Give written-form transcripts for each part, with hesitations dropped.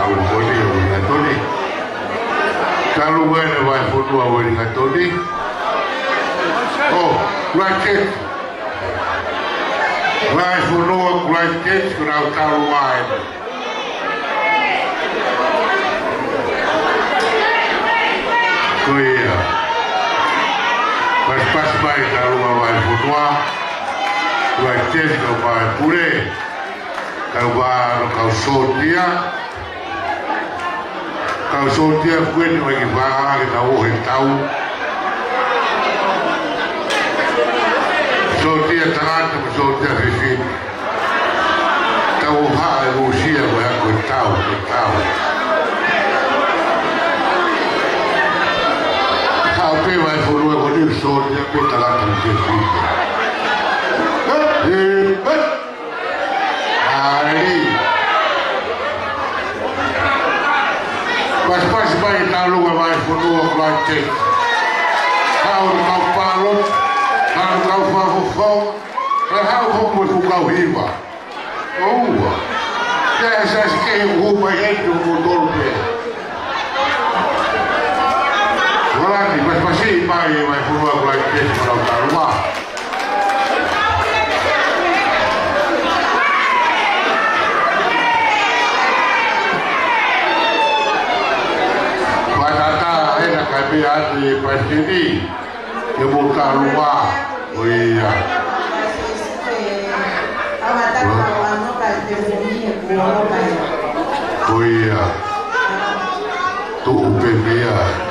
Toni Toni kalau mana VAHEFONUA dengan Toni oh Christchurch VAHEFONUA Christchurch kalau kaluan kuya pas baik kalau VAHEFONUA Christchurch kalau pure kalau sotia kueni mai vaha kita ohe tau sotia tarata sotia fifin tau ha Rusia wa ko tau kau pe vai FONUA ko ni sotia pe tarata fifin pas baik lalu VAHEFONUA Christchurch kalau kau palot kalau kau faham kalau kau kau hiba ya saya sekali rumah itu motor pe walani masih baik VAHEFONUA Christchurch kalau rumah kami ada pas ini yang buka rumah oh iya oh iya tuh PBA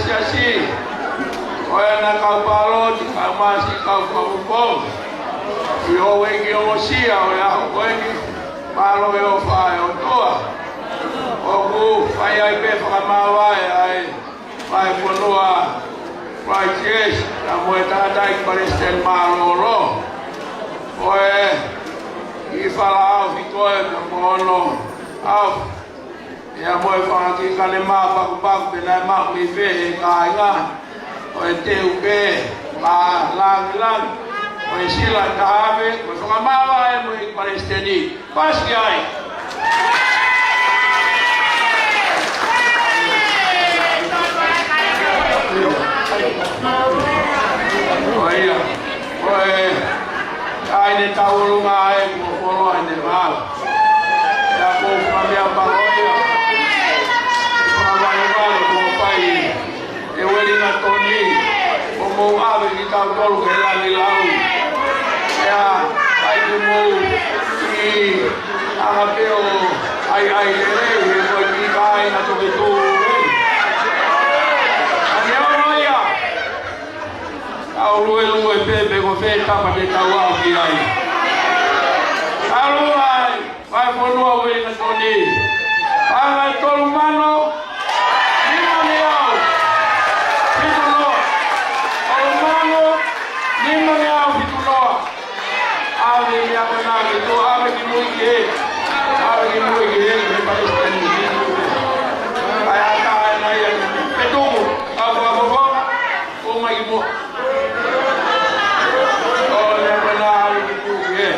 SIASI Oena kau balot, kau masih kau kau yo wengi o sia o ya wengi palo yo fa o toa o ku fai ai pe fa ma ai VAHEFONUA Christchurch la moeta dai Palestina malo lo o e fala o ko e mono au ya mo fa ki kale ma pa pa pe na ma mi fe ka nga o te u pe la lang o sila tabe ko fa ma e mo Palestina pas ki ai Oia, ai ne taulu ngai mo olo ne mal. Ya ko famia tau tolu ke lani lau. Ea, ai ku mou i angapeo ai lere, e koe ki kai na toke tū. Ani au noia, au lue pepe ko fe tapa te tau au ki ai. Alu ai, VAHEFONUA wei na toni. Anga tolu mano, lima ni au. Pitu noa. Tolu mano, lima ni au pitu noa. Awe ni ako na kitu, awe ki mui ki he. Awe ki mui ki he, me palestani ki he. Ai ata ai na ia, petumu, ako o mai ki mo. O ni ako na awe ki mui ki he.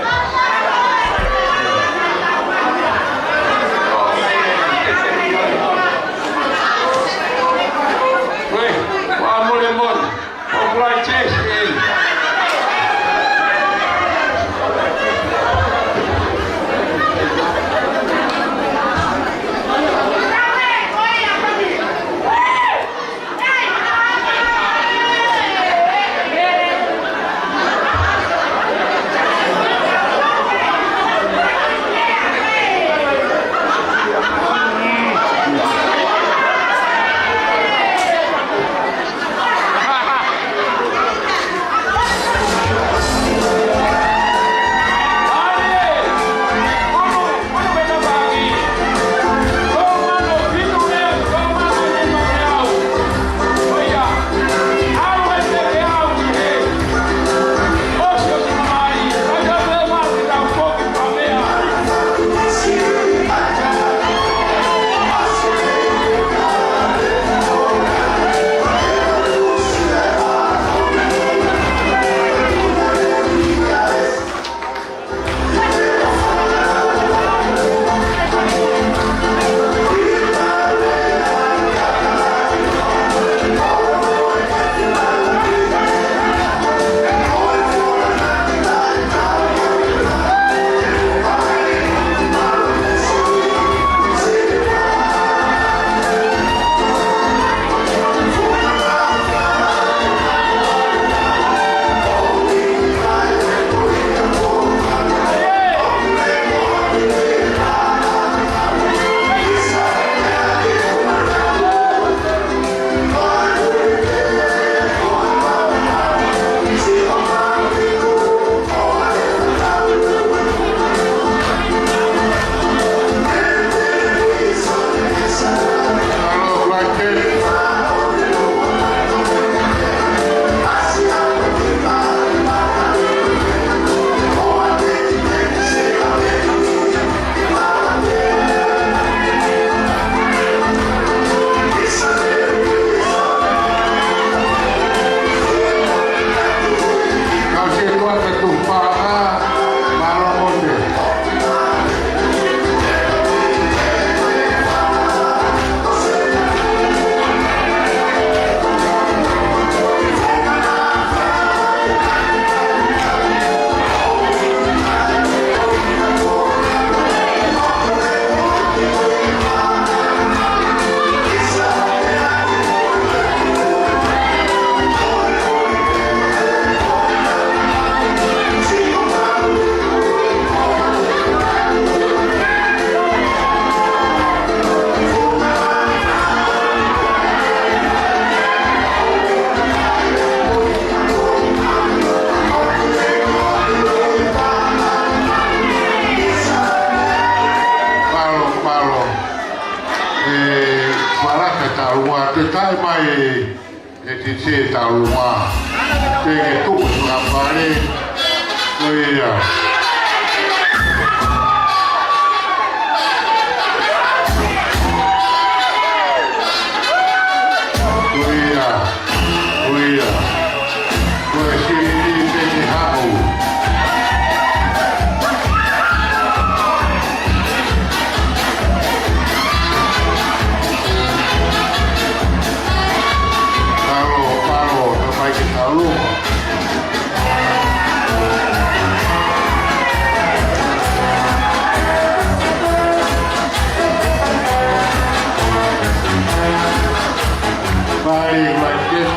Like this,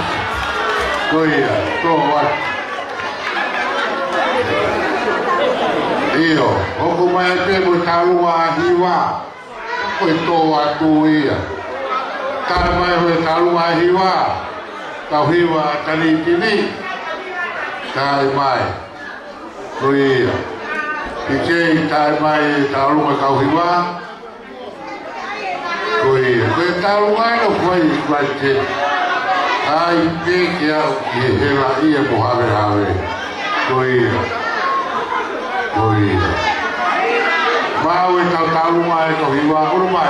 go here, go what? mai pe mo talua hiwa. Ko to atu ia. Ka mai ho talua hiwa. Ka hiwa tani tini. Ka mai. Ko ia. Ike ta mai talua ka hiwa. Ko ia. Ko talua no foi vai ter. Ai pe que a hela ia mo have. Ko ia. Ko ia. Mau tahu mai kau hiwa urumai.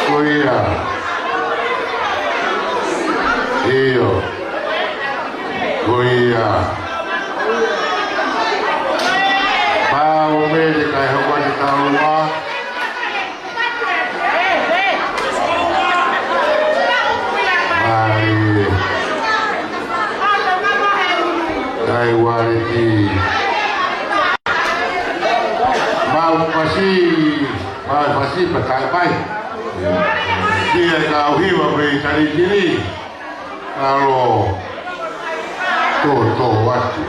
Oh iya. Iyo. Oh iya. Mau mele kai hawa di tahu mai. Kai wariti. Pasti pakai dia tahu hiwa beri cari kini kalau tuh waktu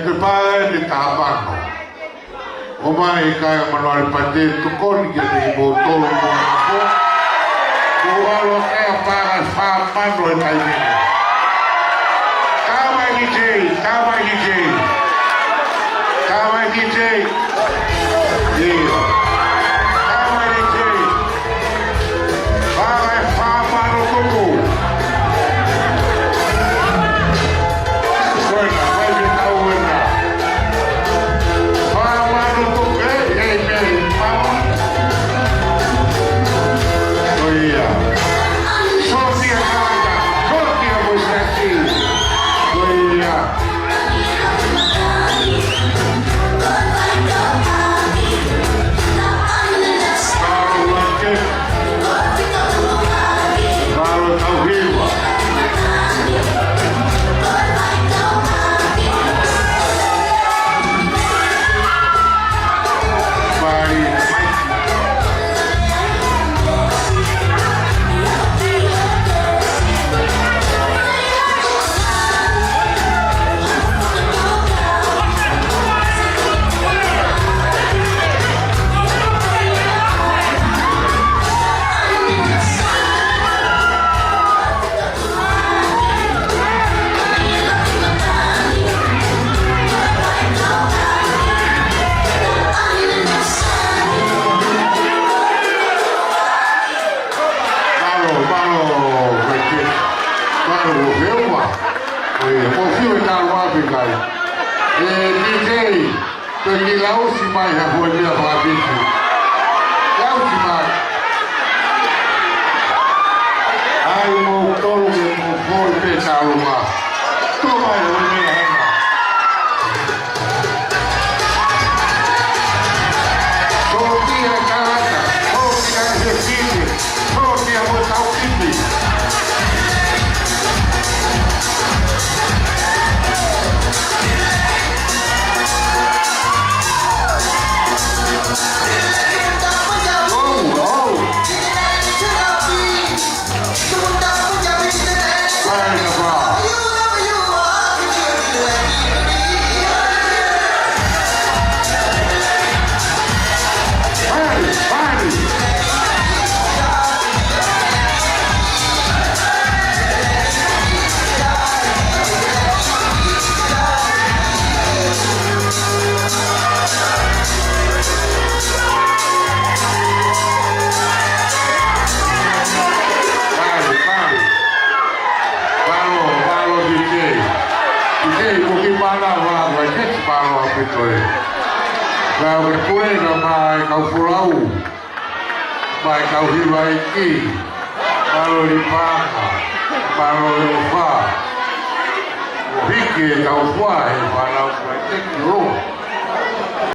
Kepada taban, omai kaya manual pande tukon jadi botol mongo, kualo kaya pangas paman loh ini. Kami HOU'EIKI, HOU'EIKI,